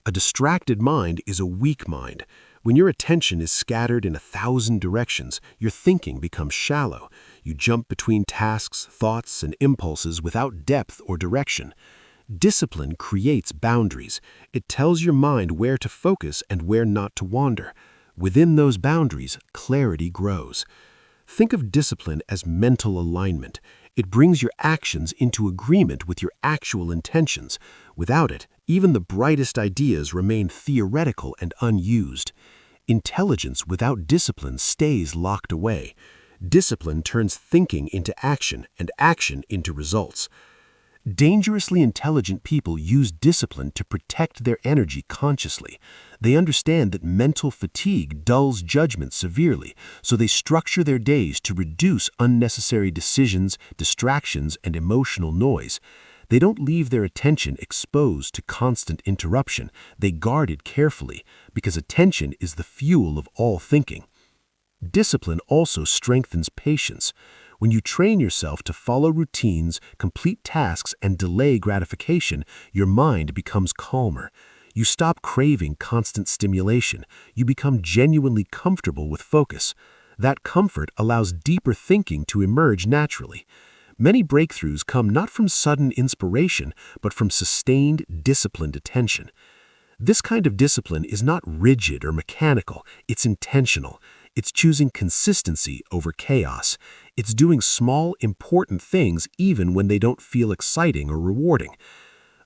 A distracted mind is a weak mind. When your attention is scattered in 1,000 directions, your thinking becomes shallow. You jump between tasks, thoughts, and impulses without depth or direction. Discipline creates boundaries. It tells your mind where to focus and where not to wander. Within those boundaries, clarity grows. Think of discipline as mental alignment. It brings your actions into agreement with your actual intentions. Without it, even the brightest ideas remain theoretical and unused. Intelligence without discipline stays locked away. Discipline turns thinking into action and action into results. Dangerously intelligent people use discipline to protect their energy consciously. They understand that mental fatigue dulls judgment severely, so they structure their days to reduce unnecessary decisions, distractions, and emotional noise. They don't leave their attention exposed to constant interruption. They guard it carefully, because attention is the fuel of all thinking. Discipline also strengthens patience. When you train yourself to follow routines, complete tasks, and delay gratification, your mind becomes calmer. You stop craving constant stimulation. You become genuinely comfortable with focus. That comfort allows deeper thinking to emerge naturally. Many breakthroughs come not from sudden inspiration, but from sustained, disciplined attention. This kind of discipline is not rigid or mechanical. It's intentional. It's choosing consistency over chaos. It's doing small, important things even when they don't feel exciting or rewarding.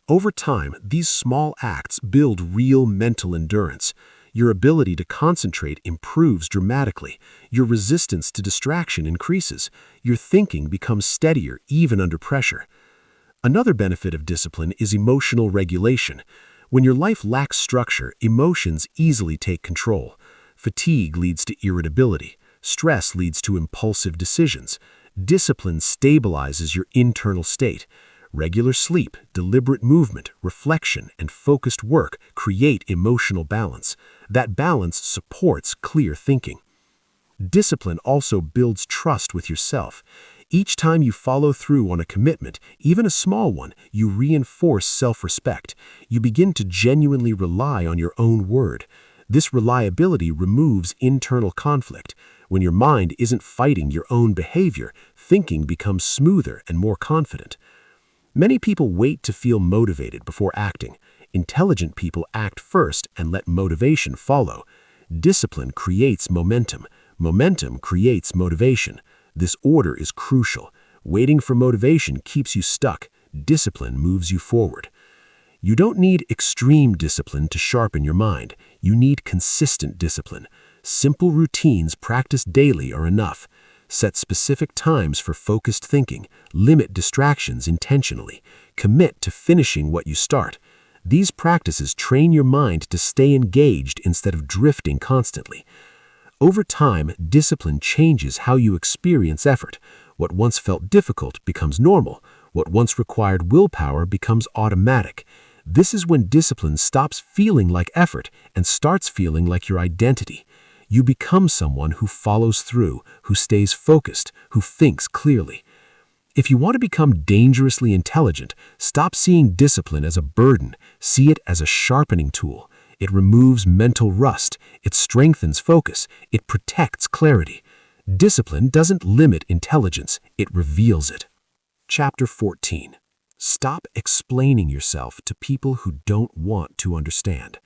Over time, these small acts build real mental endurance. Your ability to concentrate improves dramatically. Your resistance to distraction increases. Your thinking becomes steadier even under pressure. Another benefit of discipline is emotional regulation. When your life lacks structure, emotions easily take control. Fatigue leads to irritability. Stress leads to impulsive decisions. Discipline stabilizes your internal state. Regular sleep, deliberate movement, reflection, and focused work create emotional balance. That balance supports clear thinking. Discipline also builds trust with yourself. Each time you follow through on a commitment, even a small one, you reinforce self-respect. You begin to genuinely rely on your own word. This reliability removes internal conflict. When your mind isn't fighting your own behavior, thinking becomes smoother and more confident. Many people wait to feel motivated before acting. Intelligent people act first and let motivation follow. Discipline creates momentum. Momentum creates motivation. This order is crucial. Waiting for motivation keeps you stuck. Discipline moves you forward. You don't need extreme discipline to sharpen your mind. You need consistent discipline. Simple routines practiced daily are enough. Set specific times for focused thinking. Limit distractions intentionally. Commit to finishing what you start. These practices train your mind to stay engaged instead of drifting constantly. Over time, discipline changes how you experience effort. What once felt difficult becomes normal. What once required willpower becomes automatic. This is when discipline stops feeling like effort and starts feeling like your identity. You become someone who follows through, who stays focused, who thinks clearly. If you want to become dangerously intelligent, stop seeing discipline as a burden. See it as a sharpening tool. It removes mental rust. It strengthens focus. It protects clarity. Discipline doesn't limit intelligence. It reveals it. Chapter 14. Stop explaining yourself to people who don't want to understand.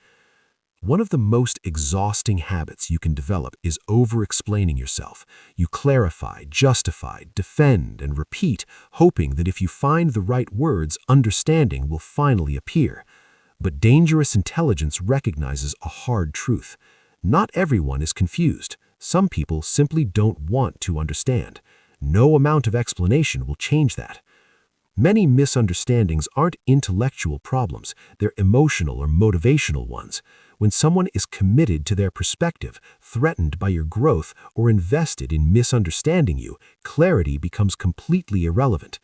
One of the most exhausting habits you can develop is over-explaining yourself. You clarify, justify, defend, and repeat, hoping that if you find the right words, understanding will finally appear. But dangerous intelligence recognizes a hard truth. Not everyone is confused. Some people simply don't want to understand. No amount of explanation will change that. Many misunderstandings aren't intellectual problems, they're emotional or motivational ones. When someone is committed to their perspective, threatened by your growth, or invested in misunderstanding you, clarity becomes completely irrelevant.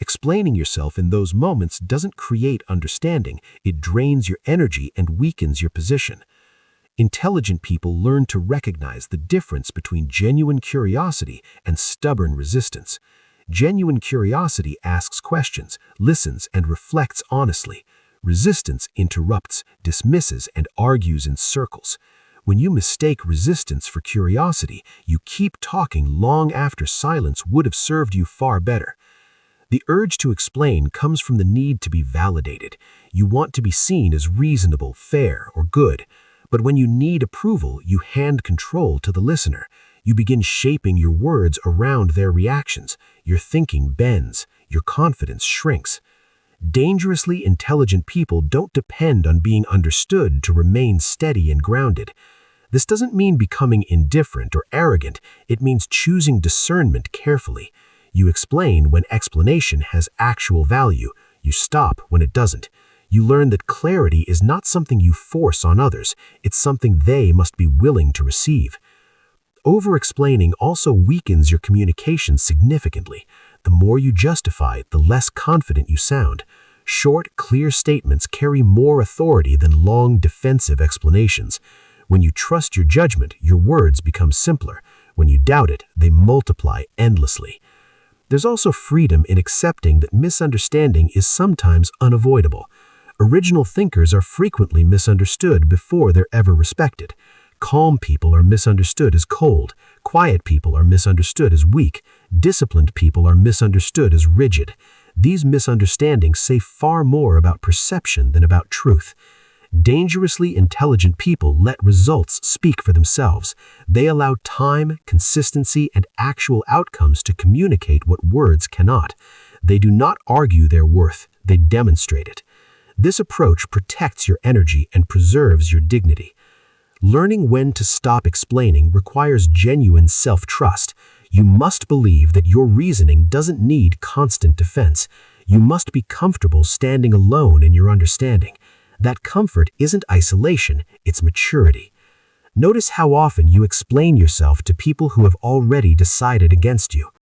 Explaining yourself in those moments doesn't create understanding, it drains your energy and weakens your position. Intelligent people learn to recognize the difference between genuine curiosity and stubborn resistance. Genuine curiosity asks questions, listens, and reflects honestly. Resistance interrupts, dismisses, and argues in circles. When you mistake resistance for curiosity, you keep talking long after silence would have served you far better. The urge to explain comes from the need to be validated. You want to be seen as reasonable, fair, or good. But when you need approval, you hand control to the listener. You begin shaping your words around their reactions. Your thinking bends. Your confidence shrinks. Dangerously intelligent people don't depend on being understood to remain steady and grounded. This doesn't mean becoming indifferent or arrogant. It means choosing discernment carefully. You explain when explanation has actual value. You stop when it doesn't. You learn that clarity is not something you force on others. It's something they must be willing to receive. Over-explaining also weakens your communication significantly. The more you justify, the less confident you sound. Short, clear statements carry more authority than long, defensive explanations. When you trust your judgment, your words become simpler. When you doubt it, they multiply endlessly. There's also freedom in accepting that misunderstanding is sometimes unavoidable. Original thinkers are frequently misunderstood before they're ever respected. Calm people are misunderstood as cold. Quiet people are misunderstood as weak. Disciplined people are misunderstood as rigid. These misunderstandings say far more about perception than about truth. Dangerously intelligent people let results speak for themselves. They allow time, consistency, and actual outcomes to communicate what words cannot. They do not argue their worth, they demonstrate it. This approach protects your energy and preserves your dignity. Learning when to stop explaining requires genuine self-trust. You must believe that your reasoning doesn't need constant defense. You must be comfortable standing alone in your understanding. That comfort isn't isolation, it's maturity. Notice how often you explain yourself to people who have already decided against you.